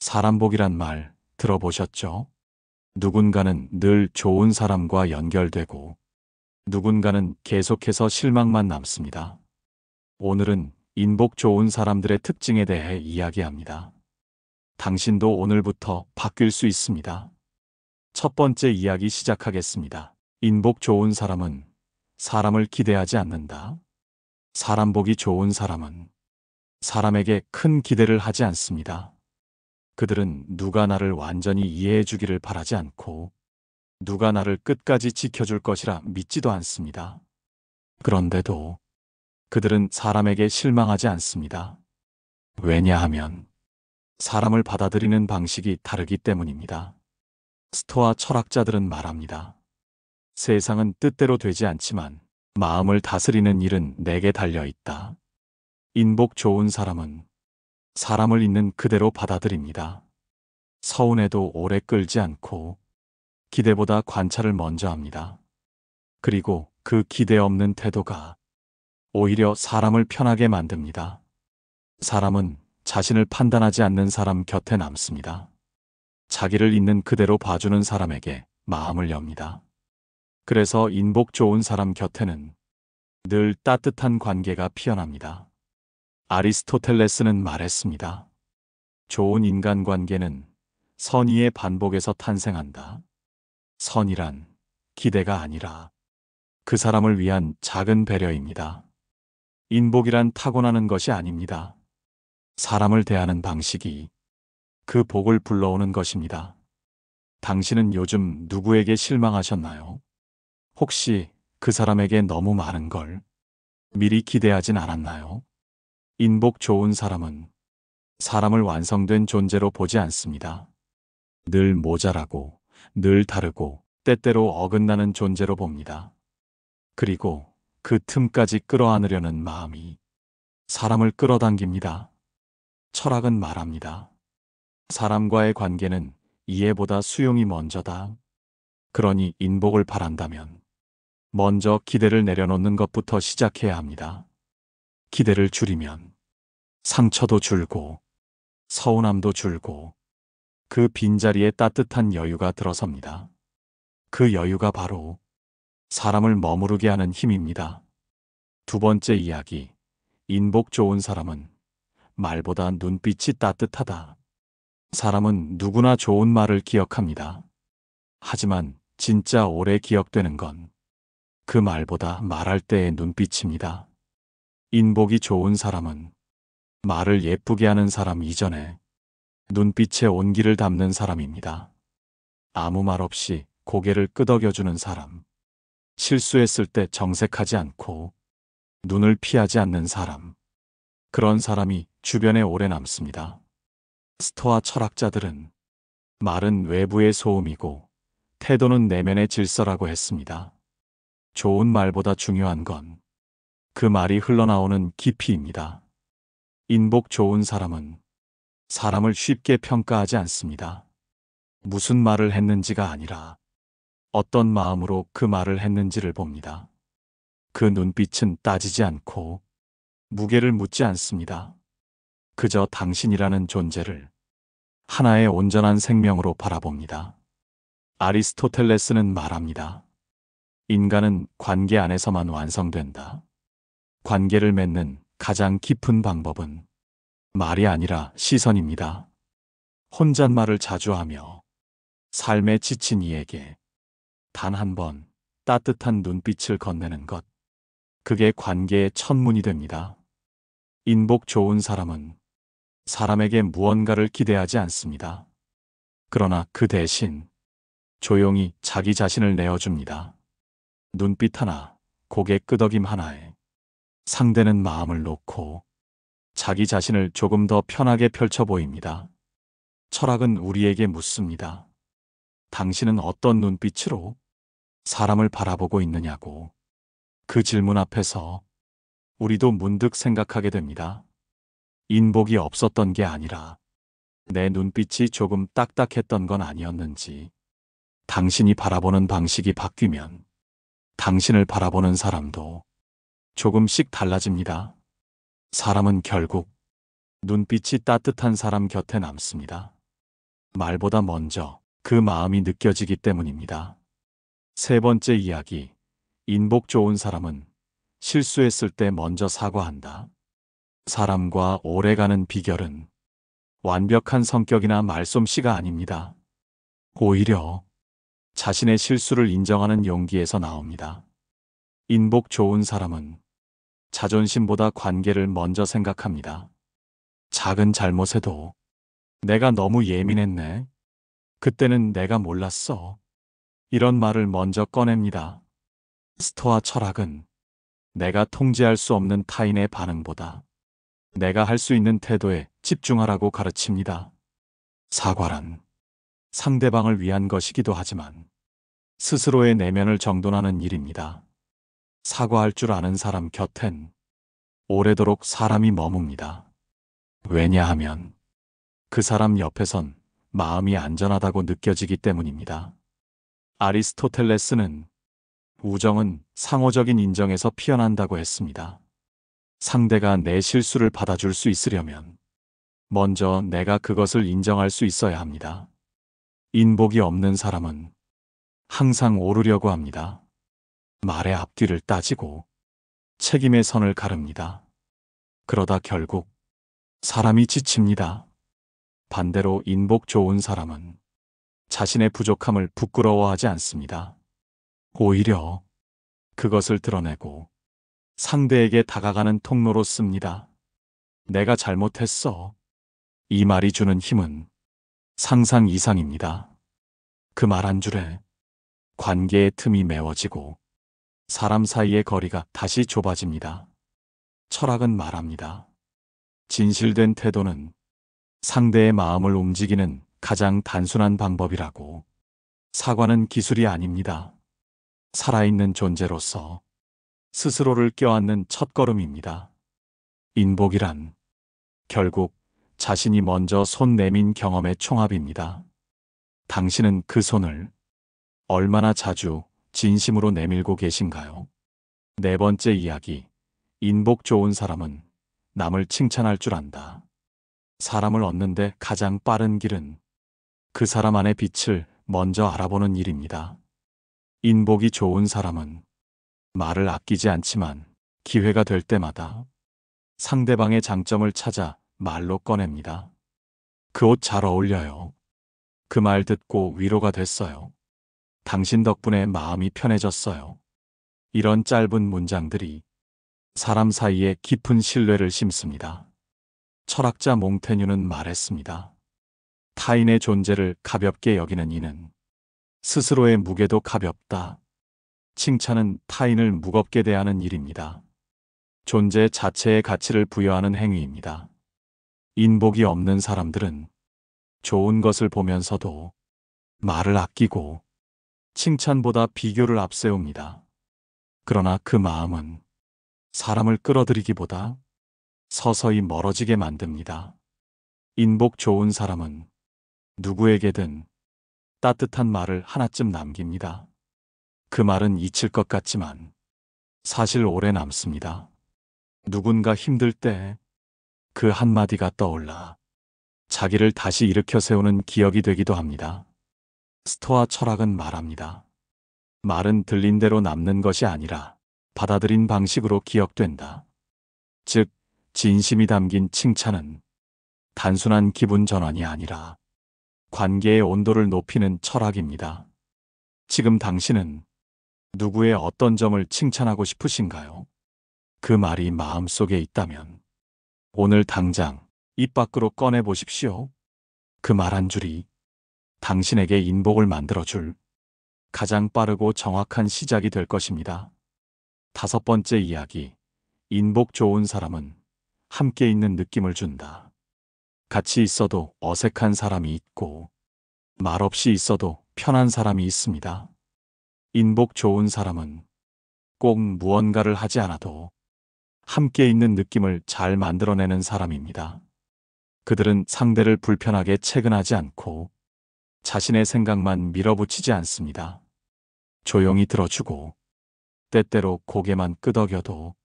사람복이란 말 들어보셨죠? 누군가는 늘 좋은 사람과 연결되고 누군가는 계속해서 실망만 남습니다. 오늘은 인복 좋은 사람들의 특징에 대해 이야기합니다. 당신도 오늘부터 바뀔 수 있습니다. 첫 번째 이야기 시작하겠습니다. 인복 좋은 사람은 사람을 기대하지 않는다. 사람복이 좋은 사람은 사람에게 큰 기대를 하지 않습니다. 그들은 누가 나를 완전히 이해해 주기를 바라지 않고 누가 나를 끝까지 지켜줄 것이라 믿지도 않습니다. 그런데도 그들은 사람에게 실망하지 않습니다. 왜냐하면 사람을 받아들이는 방식이 다르기 때문입니다. 스토아 철학자들은 말합니다. 세상은 뜻대로 되지 않지만 마음을 다스리는 일은 내게 달려 있다. 인복 좋은 사람은 사람을 있는 그대로 받아들입니다. 서운해도 오래 끌지 않고 기대보다 관찰을 먼저 합니다. 그리고 그 기대 없는 태도가 오히려 사람을 편하게 만듭니다. 사람은 자신을 판단하지 않는 사람 곁에 남습니다. 자기를 있는 그대로 봐주는 사람에게 마음을 엽니다. 그래서 인복 좋은 사람 곁에는 늘 따뜻한 관계가 피어납니다. 아리스토텔레스는 말했습니다. 좋은 인간관계는 선의의 반복에서 탄생한다. 선이란 기대가 아니라 그 사람을 위한 작은 배려입니다. 인복이란 타고나는 것이 아닙니다. 사람을 대하는 방식이 그 복을 불러오는 것입니다. 당신은 요즘 누구에게 실망하셨나요? 혹시 그 사람에게 너무 많은 걸 미리 기대하진 않았나요? 인복 좋은 사람은 사람을 완성된 존재로 보지 않습니다. 늘 모자라고, 늘 다르고, 때때로 어긋나는 존재로 봅니다. 그리고 그 틈까지 끌어안으려는 마음이 사람을 끌어당깁니다. 철학은 말합니다. 사람과의 관계는 이해보다 수용이 먼저다. 그러니 인복을 바란다면 먼저 기대를 내려놓는 것부터 시작해야 합니다. 기대를 줄이면 상처도 줄고 서운함도 줄고 그 빈자리에 따뜻한 여유가 들어섭니다. 그 여유가 바로 사람을 머무르게 하는 힘입니다. 두 번째 이야기, 인복 좋은 사람은 말보다 눈빛이 따뜻하다. 사람은 누구나 좋은 말을 기억합니다. 하지만 진짜 오래 기억되는 건 그 말보다 말할 때의 눈빛입니다. 인복이 좋은 사람은 말을 예쁘게 하는 사람 이전에 눈빛에 온기를 담는 사람입니다. 아무 말 없이 고개를 끄덕여주는 사람, 실수했을 때 정색하지 않고 눈을 피하지 않는 사람, 그런 사람이 주변에 오래 남습니다. 스토아 철학자들은 말은 외부의 소음이고 태도는 내면의 질서라고 했습니다. 좋은 말보다 중요한 건 그 말이 흘러나오는 깊이입니다. 인복 좋은 사람은 사람을 쉽게 평가하지 않습니다. 무슨 말을 했는지가 아니라 어떤 마음으로 그 말을 했는지를 봅니다. 그 눈빛은 따지지 않고 무게를 묻지 않습니다. 그저 당신이라는 존재를 하나의 온전한 생명으로 바라봅니다. 아리스토텔레스는 말합니다. 인간은 관계 안에서만 완성된다. 관계를 맺는 가장 깊은 방법은 말이 아니라 시선입니다. 혼잣말을 자주 하며 삶에 지친 이에게 단 한 번 따뜻한 눈빛을 건네는 것, 그게 관계의 첫문이 됩니다. 인복 좋은 사람은 사람에게 무언가를 기대하지 않습니다. 그러나 그 대신 조용히 자기 자신을 내어줍니다. 눈빛 하나, 고개 끄덕임 하나에 상대는 마음을 놓고 자기 자신을 조금 더 편하게 펼쳐 보입니다. 철학은 우리에게 묻습니다. 당신은 어떤 눈빛으로 사람을 바라보고 있느냐고. 그 질문 앞에서 우리도 문득 생각하게 됩니다. 인복이 없었던 게 아니라 내 눈빛이 조금 딱딱했던 건 아니었는지. 당신이 바라보는 방식이 바뀌면 당신을 바라보는 사람도 조금씩 달라집니다. 사람은 결국 눈빛이 따뜻한 사람 곁에 남습니다. 말보다 먼저 그 마음이 느껴지기 때문입니다. 세 번째 이야기. 인복 좋은 사람은 실수했을 때 먼저 사과한다. 사람과 오래가는 비결은 완벽한 성격이나 말솜씨가 아닙니다. 오히려 자신의 실수를 인정하는 용기에서 나옵니다. 인복 좋은 사람은 자존심보다 관계를 먼저 생각합니다. 작은 잘못에도 내가 너무 예민했네. 그때는 내가 몰랐어. 이런 말을 먼저 꺼냅니다. 스토아 철학은 내가 통제할 수 없는 타인의 반응보다 내가 할 수 있는 태도에 집중하라고 가르칩니다. 사과란 상대방을 위한 것이기도 하지만 스스로의 내면을 정돈하는 일입니다. 사과할 줄 아는 사람 곁엔 오래도록 사람이 머뭅니다. 왜냐하면 그 사람 옆에선 마음이 안전하다고 느껴지기 때문입니다. 아리스토텔레스는 우정은 상호적인 인정에서 피어난다고 했습니다. 상대가 내 실수를 받아줄 수 있으려면 먼저 내가 그것을 인정할 수 있어야 합니다. 인복이 없는 사람은 항상 오르려고 합니다. 말의 앞뒤를 따지고 책임의 선을 가릅니다. 그러다 결국 사람이 지칩니다. 반대로 인복 좋은 사람은 자신의 부족함을 부끄러워하지 않습니다. 오히려 그것을 드러내고 상대에게 다가가는 통로로 씁니다. 내가 잘못했어. 이 말이 주는 힘은 상상 이상입니다. 그 말 한 줄에 관계의 틈이 메워지고 사람 사이의 거리가 다시 좁아집니다. 철학은 말합니다. 진실된 태도는 상대의 마음을 움직이는 가장 단순한 방법이라고. 사과는 기술이 아닙니다. 살아있는 존재로서 스스로를 껴안는 첫걸음입니다. 인복이란 결국 자신이 먼저 손 내민 경험의 총합입니다. 당신은 그 손을 얼마나 자주 진심으로 내밀고 계신가요? 네 번째 이야기. 인복 좋은 사람은 남을 칭찬할 줄 안다. 사람을 얻는데 가장 빠른 길은 그 사람 안의 빛을 먼저 알아보는 일입니다. 인복이 좋은 사람은 말을 아끼지 않지만 기회가 될 때마다 상대방의 장점을 찾아 말로 꺼냅니다. 그 옷 잘 어울려요. 그 말 듣고 위로가 됐어요. 당신 덕분에 마음이 편해졌어요. 이런 짧은 문장들이 사람 사이에 깊은 신뢰를 심습니다. 철학자 몽테뉴는 말했습니다. 타인의 존재를 가볍게 여기는 이는 스스로의 무게도 가볍다. 칭찬은 타인을 무겁게 대하는 일입니다. 존재 자체의 가치를 부여하는 행위입니다. 인복이 없는 사람들은 좋은 것을 보면서도 말을 아끼고 칭찬보다 비교를 앞세웁니다. 그러나 그 마음은 사람을 끌어들이기보다 서서히 멀어지게 만듭니다. 인복 좋은 사람은 누구에게든 따뜻한 말을 하나쯤 남깁니다. 그 말은 잊힐 것 같지만 사실 오래 남습니다. 누군가 힘들 때 그 한마디가 떠올라 자기를 다시 일으켜 세우는 기억이 되기도 합니다. 스토아 철학은 말합니다. 말은 들린 대로 남는 것이 아니라 받아들인 방식으로 기억된다. 즉, 진심이 담긴 칭찬은 단순한 기분 전환이 아니라 관계의 온도를 높이는 철학입니다. 지금 당신은 누구의 어떤 점을 칭찬하고 싶으신가요? 그 말이 마음속에 있다면 오늘 당장 입 밖으로 꺼내 보십시오. 그 말 한 줄이 당신에게 인복을 만들어줄 가장 빠르고 정확한 시작이 될 것입니다. 다섯 번째 이야기. 인복 좋은 사람은 함께 있는 느낌을 준다. 같이 있어도 어색한 사람이 있고 말없이 있어도 편한 사람이 있습니다. 인복 좋은 사람은 꼭 무언가를 하지 않아도 함께 있는 느낌을 잘 만들어내는 사람입니다. 그들은 상대를 불편하게 채근하지 않고 자신의 생각만 밀어붙이지 않습니다. 조용히 들어주고 때때로 고개만 끄덕여도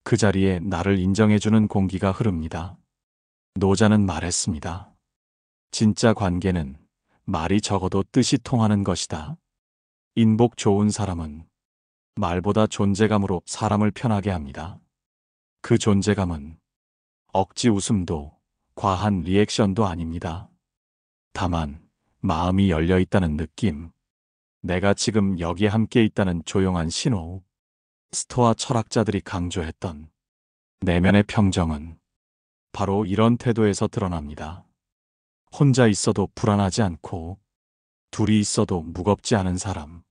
그 자리에 나를 인정해주는 공기가 흐릅니다. 노자는 말했습니다. 진짜 관계는 말이 적어도 뜻이 통하는 것이다. 인복 좋은 사람은 말보다 존재감으로 사람을 편하게 합니다. 그 존재감은 억지 웃음도 과한 리액션도 아닙니다. 다만 마음이 열려 있다는 느낌, 내가 지금 여기 함께 있다는 조용한 신호, 스토아 철학자들이 강조했던 내면의 평정은 바로 이런 태도에서 드러납니다. 혼자 있어도 불안하지 않고 둘이 있어도 무겁지 않은 사람,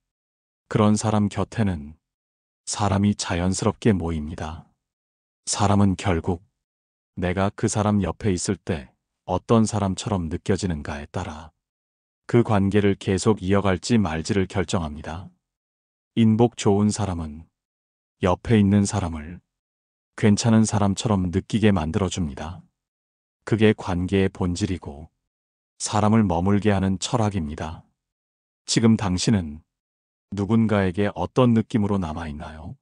그런 사람 곁에는 사람이 자연스럽게 모입니다. 사람은 결국 내가 그 사람 옆에 있을 때 어떤 사람처럼 느껴지는가에 따라 그 관계를 계속 이어갈지 말지를 결정합니다. 인복 좋은 사람은 옆에 있는 사람을 괜찮은 사람처럼 느끼게 만들어줍니다. 그게 관계의 본질이고 사람을 머물게 하는 철학입니다. 지금 당신은 누군가에게 어떤 느낌으로 남아있나요?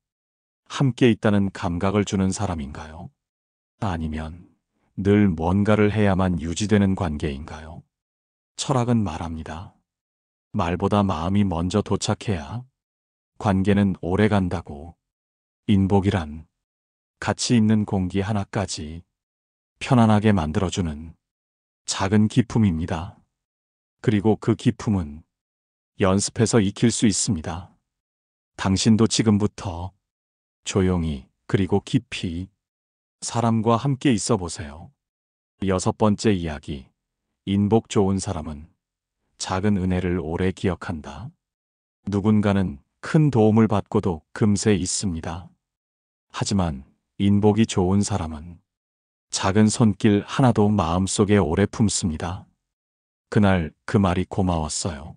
함께 있다는 감각을 주는 사람인가요? 아니면 늘 뭔가를 해야만 유지되는 관계인가요? 철학은 말합니다. 말보다 마음이 먼저 도착해야 관계는 오래 간다고. 인복이란 가치 있는 공기 하나까지 편안하게 만들어주는 작은 기품입니다. 그리고 그 기품은 연습해서 익힐 수 있습니다. 당신도 지금부터 조용히 그리고 깊이 사람과 함께 있어 보세요. 6번째 이야기. 인복 좋은 사람은 작은 은혜를 오래 기억한다. 누군가는 큰 도움을 받고도 금세 잊습니다. 하지만 인복이 좋은 사람은 작은 손길 하나도 마음속에 오래 품습니다. 그날 그 말이 고마웠어요.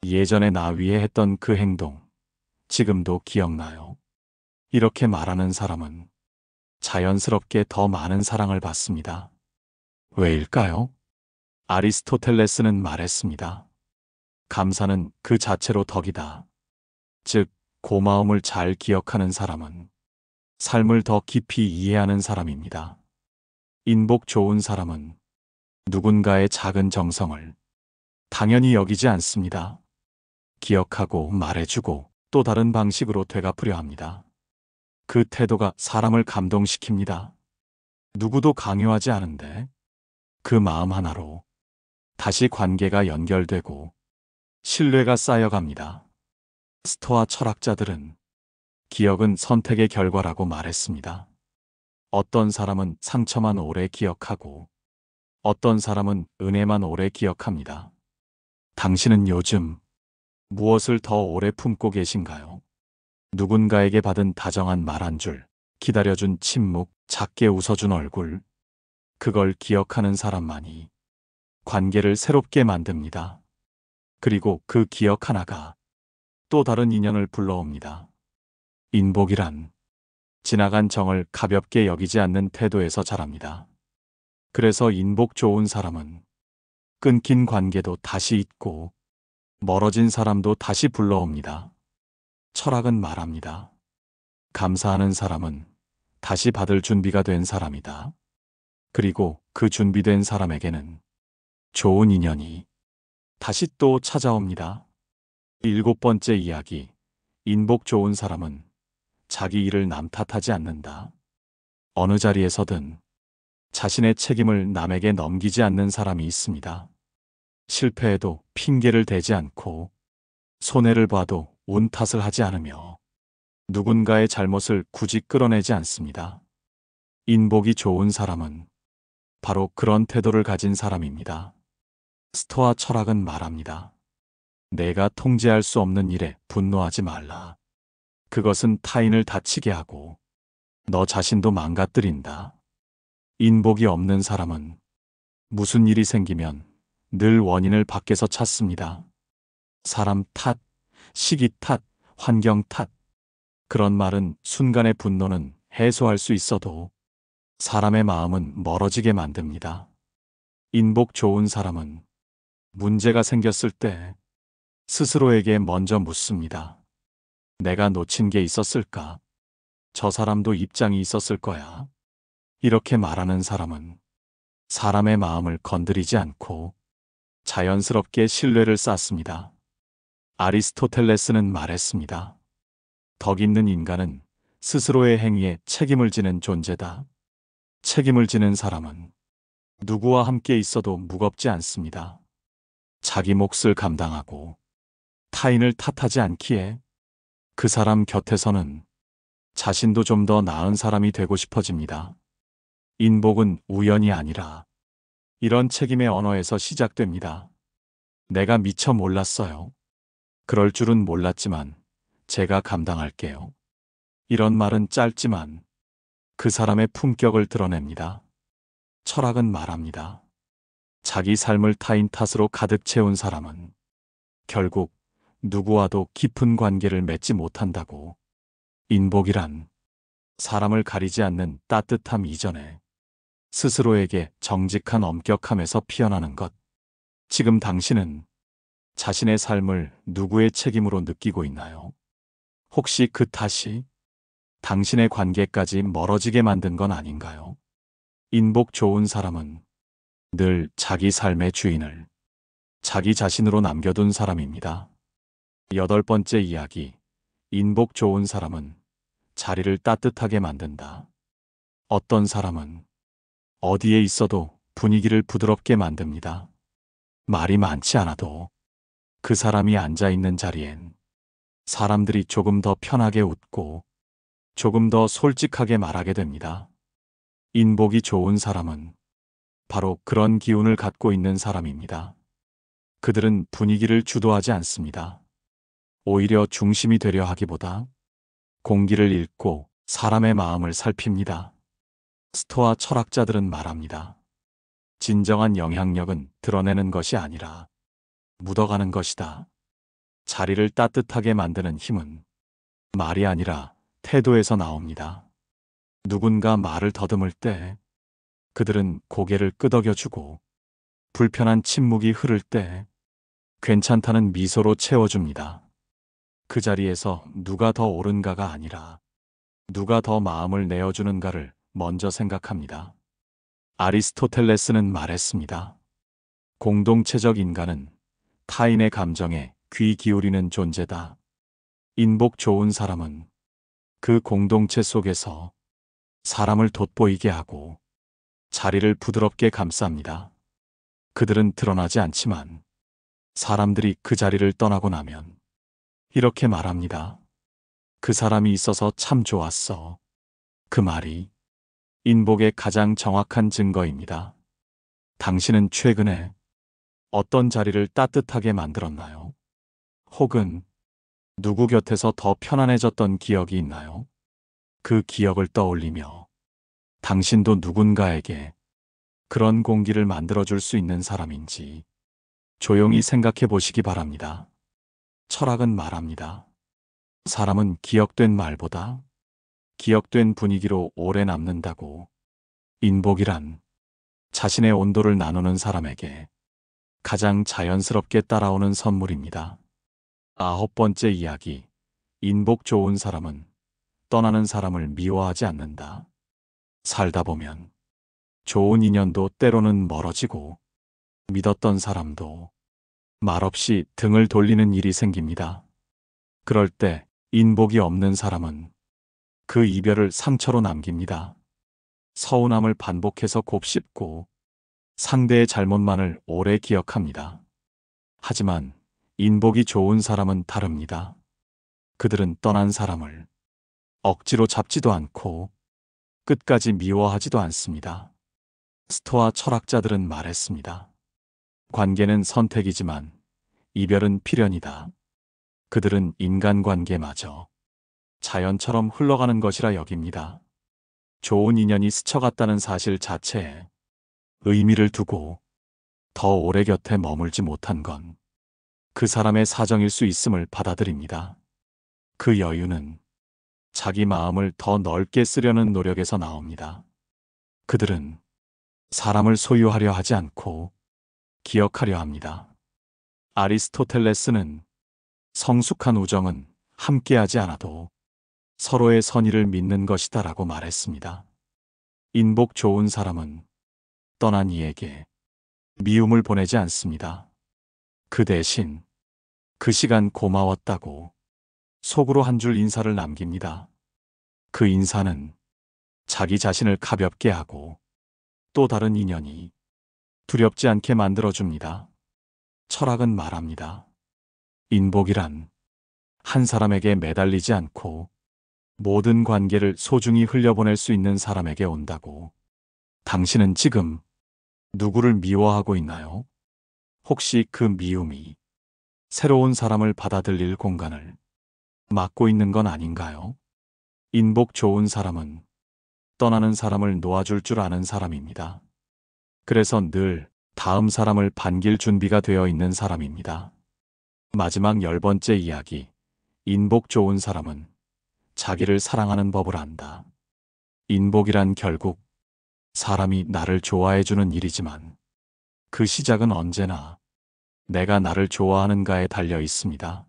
예전에 나 위해 했던 그 행동, 지금도 기억나요. 이렇게 말하는 사람은 자연스럽게 더 많은 사랑을 받습니다. 왜일까요? 아리스토텔레스는 말했습니다. 감사는 그 자체로 덕이다. 즉, 고마움을 잘 기억하는 사람은 삶을 더 깊이 이해하는 사람입니다. 인복 좋은 사람은 누군가의 작은 정성을 당연히 여기지 않습니다. 기억하고 말해주고 또 다른 방식으로 되갚으려 합니다. 그 태도가 사람을 감동시킵니다. 누구도 강요하지 않은데 그 마음 하나로 다시 관계가 연결되고 신뢰가 쌓여갑니다. 스토아 철학자들은 기억은 선택의 결과라고 말했습니다. 어떤 사람은 상처만 오래 기억하고 어떤 사람은 은혜만 오래 기억합니다. 당신은 요즘 무엇을 더 오래 품고 계신가요? 누군가에게 받은 다정한 말 한 줄, 기다려준 침묵, 작게 웃어준 얼굴, 그걸 기억하는 사람만이 관계를 새롭게 만듭니다. 그리고 그 기억 하나가 또 다른 인연을 불러옵니다. 인복이란 지나간 정을 가볍게 여기지 않는 태도에서 자랍니다. 그래서 인복 좋은 사람은 끊긴 관계도 다시 잇고 멀어진 사람도 다시 불러옵니다. 철학은 말합니다. 감사하는 사람은 다시 받을 준비가 된 사람이다. 그리고 그 준비된 사람에게는 좋은 인연이 다시 또 찾아옵니다. 7번째 이야기. 인복 좋은 사람은 자기 일을 남 탓하지 않는다. 어느 자리에서든 자신의 책임을 남에게 넘기지 않는 사람이 있습니다. 실패해도 핑계를 대지 않고 손해를 봐도 운 탓을 하지 않으며 누군가의 잘못을 굳이 끌어내지 않습니다. 인복이 좋은 사람은 바로 그런 태도를 가진 사람입니다. 스토아 철학은 말합니다. 내가 통제할 수 없는 일에 분노하지 말라. 그것은 타인을 다치게 하고 너 자신도 망가뜨린다. 인복이 없는 사람은 무슨 일이 생기면 늘 원인을 밖에서 찾습니다. 사람 탓, 시기 탓, 환경 탓. 그런 말은 순간의 분노는 해소할 수 있어도 사람의 마음은 멀어지게 만듭니다. 인복 좋은 사람은 문제가 생겼을 때 스스로에게 먼저 묻습니다. 내가 놓친 게 있었을까? 저 사람도 입장이 있었을 거야. 이렇게 말하는 사람은 사람의 마음을 건드리지 않고 자연스럽게 신뢰를 쌓습니다. 아리스토텔레스는 말했습니다. 덕 있는 인간은 스스로의 행위에 책임을 지는 존재다. 책임을 지는 사람은 누구와 함께 있어도 무겁지 않습니다. 자기 몫을 감당하고 타인을 탓하지 않기에 그 사람 곁에서는 자신도 좀 더 나은 사람이 되고 싶어집니다. 인복은 우연이 아니라 이런 책임의 언어에서 시작됩니다. 내가 미처 몰랐어요. 그럴 줄은 몰랐지만 제가 감당할게요. 이런 말은 짧지만 그 사람의 품격을 드러냅니다. 철학은 말합니다. 자기 삶을 타인 탓으로 가득 채운 사람은 결국 누구와도 깊은 관계를 맺지 못한다고. 인복이란 사람을 가리지 않는 따뜻함 이전에 스스로에게 정직한 엄격함에서 피어나는 것. 지금 당신은 자신의 삶을 누구의 책임으로 느끼고 있나요? 혹시 그 탓이 당신의 관계까지 멀어지게 만든 건 아닌가요? 인복 좋은 사람은 늘 자기 삶의 주인을 자기 자신으로 남겨둔 사람입니다. 8번째 이야기. 인복 좋은 사람은 자리를 따뜻하게 만든다. 어떤 사람은 어디에 있어도 분위기를 부드럽게 만듭니다. 말이 많지 않아도 그 사람이 앉아 있는 자리엔 사람들이 조금 더 편하게 웃고 조금 더 솔직하게 말하게 됩니다. 인복이 좋은 사람은 바로 그런 기운을 갖고 있는 사람입니다. 그들은 분위기를 주도하지 않습니다. 오히려 중심이 되려 하기보다 공기를 읽고 사람의 마음을 살핍니다. 스토아 철학자들은 말합니다. 진정한 영향력은 드러내는 것이 아니라 묻어가는 것이다. 자리를 따뜻하게 만드는 힘은 말이 아니라 태도에서 나옵니다. 누군가 말을 더듬을 때 그들은 고개를 끄덕여주고 불편한 침묵이 흐를 때 괜찮다는 미소로 채워줍니다. 그 자리에서 누가 더 옳은가가 아니라 누가 더 마음을 내어주는가를 먼저 생각합니다. 아리스토텔레스는 말했습니다. 공동체적 인간은 타인의 감정에 귀 기울이는 존재다. 인복 좋은 사람은 그 공동체 속에서 사람을 돋보이게 하고 자리를 부드럽게 감쌉니다. 그들은 드러나지 않지만 사람들이 그 자리를 떠나고 나면 이렇게 말합니다. 그 사람이 있어서 참 좋았어. 그 말이 인복의 가장 정확한 증거입니다. 당신은 최근에 어떤 자리를 따뜻하게 만들었나요? 혹은 누구 곁에서 더 편안해졌던 기억이 있나요? 그 기억을 떠올리며 당신도 누군가에게 그런 공기를 만들어줄 수 있는 사람인지 조용히 생각해 보시기 바랍니다. 철학은 말합니다. 사람은 기억된 말보다 기억된 분위기로 오래 남는다고. 인복이란 자신의 온도를 나누는 사람에게 가장 자연스럽게 따라오는 선물입니다. 9번째 이야기. 인복 좋은 사람은 떠나는 사람을 미워하지 않는다. 살다 보면 좋은 인연도 때로는 멀어지고 믿었던 사람도 말없이 등을 돌리는 일이 생깁니다. 그럴 때 인복이 없는 사람은 그 이별을 상처로 남깁니다. 서운함을 반복해서 곱씹고 상대의 잘못만을 오래 기억합니다. 하지만 인복이 좋은 사람은 다릅니다. 그들은 떠난 사람을 억지로 잡지도 않고 끝까지 미워하지도 않습니다. 스토아 철학자들은 말했습니다. 관계는 선택이지만 이별은 필연이다. 그들은 인간관계마저 자연처럼 흘러가는 것이라 여깁니다. 좋은 인연이 스쳐갔다는 사실 자체에 의미를 두고 더 오래 곁에 머물지 못한 건 그 사람의 사정일 수 있음을 받아들입니다. 그 여유는 자기 마음을 더 넓게 쓰려는 노력에서 나옵니다. 그들은 사람을 소유하려 하지 않고 기억하려 합니다. 아리스토텔레스는 성숙한 우정은 함께하지 않아도 서로의 선의를 믿는 것이다 라고 말했습니다. 인복 좋은 사람은 떠난 이에게 미움을 보내지 않습니다. 그 대신 그 시간 고마웠다고 속으로 한 줄 인사를 남깁니다. 그 인사는 자기 자신을 가볍게 하고 또 다른 인연이 두렵지 않게 만들어줍니다. 철학은 말합니다. 인복이란 한 사람에게 매달리지 않고 모든 관계를 소중히 흘려보낼 수 있는 사람에게 온다고. 당신은 지금 누구를 미워하고 있나요? 혹시 그 미움이 새로운 사람을 받아들일 공간을 막고 있는 건 아닌가요? 인복 좋은 사람은 떠나는 사람을 놓아줄 줄 아는 사람입니다. 그래서 늘 다음 사람을 반길 준비가 되어 있는 사람입니다. 마지막 10번째 이야기. 인복 좋은 사람은 자기를 사랑하는 법을 안다. 인복이란 결국 사람이 나를 좋아해주는 일이지만 그 시작은 언제나 내가 나를 좋아하는가에 달려 있습니다.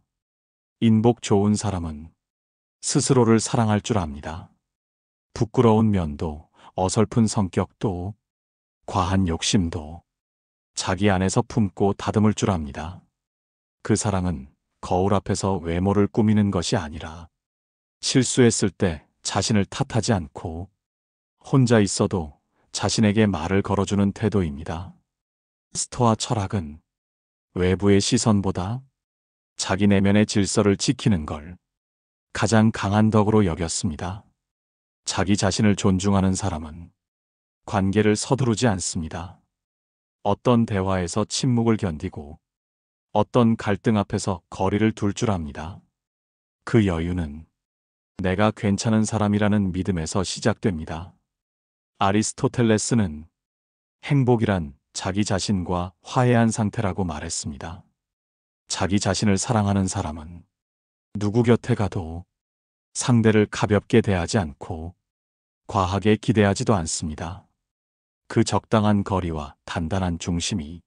인복 좋은 사람은 스스로를 사랑할 줄 압니다. 부끄러운 면도, 어설픈 성격도, 과한 욕심도 자기 안에서 품고 다듬을 줄 압니다. 그 사랑은 거울 앞에서 외모를 꾸미는 것이 아니라 실수했을 때 자신을 탓하지 않고 혼자 있어도 자신에게 말을 걸어주는 태도입니다. 스토아 철학은 외부의 시선보다 자기 내면의 질서를 지키는 걸 가장 강한 덕으로 여겼습니다. 자기 자신을 존중하는 사람은 관계를 서두르지 않습니다. 어떤 대화에서 침묵을 견디고 어떤 갈등 앞에서 거리를 둘 줄 압니다. 그 여유는 내가 괜찮은 사람이라는 믿음에서 시작됩니다. 아리스토텔레스는 행복이란 자기 자신과 화해한 상태라고 말했습니다. 자기 자신을 사랑하는 사람은 누구 곁에 가도 상대를 가볍게 대하지 않고 과하게 기대하지도 않습니다. 그 적당한 거리와 단단한 중심이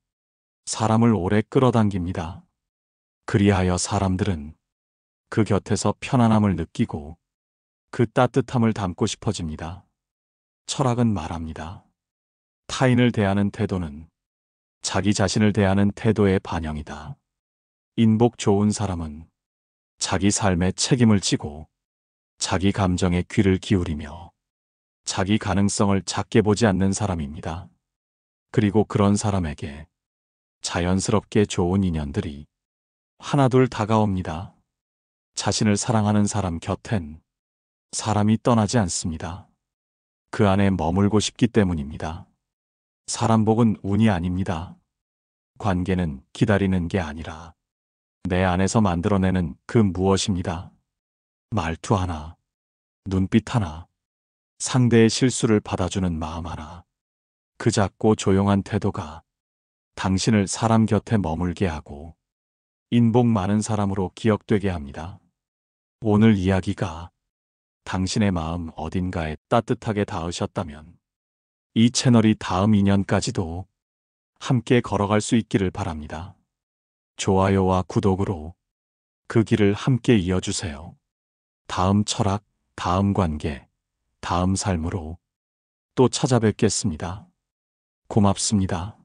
사람을 오래 끌어당깁니다. 그리하여 사람들은 그 곁에서 편안함을 느끼고 그 따뜻함을 담고 싶어집니다. 철학은 말합니다. 타인을 대하는 태도는 자기 자신을 대하는 태도의 반영이다. 인복 좋은 사람은 자기 삶에 책임을 지고 자기 감정에 귀를 기울이며 자기 가능성을 작게 보지 않는 사람입니다. 그리고 그런 사람에게 자연스럽게 좋은 인연들이 하나둘 다가옵니다. 자신을 사랑하는 사람 곁엔 사람이 떠나지 않습니다. 그 안에 머물고 싶기 때문입니다. 사람 복은 운이 아닙니다. 관계는 기다리는 게 아니라 내 안에서 만들어내는 그 무엇입니다. 말투 하나, 눈빛 하나, 상대의 실수를 받아주는 마음 하나, 그 작고 조용한 태도가 당신을 사람 곁에 머물게 하고 인복 많은 사람으로 기억되게 합니다. 오늘 이야기가 당신의 마음 어딘가에 따뜻하게 닿으셨다면 이 채널이 다음 인연까지도 함께 걸어갈 수 있기를 바랍니다. 좋아요와 구독으로 그 길을 함께 이어주세요. 다음 철학, 다음 관계, 다음 삶으로 또 찾아뵙겠습니다. 고맙습니다.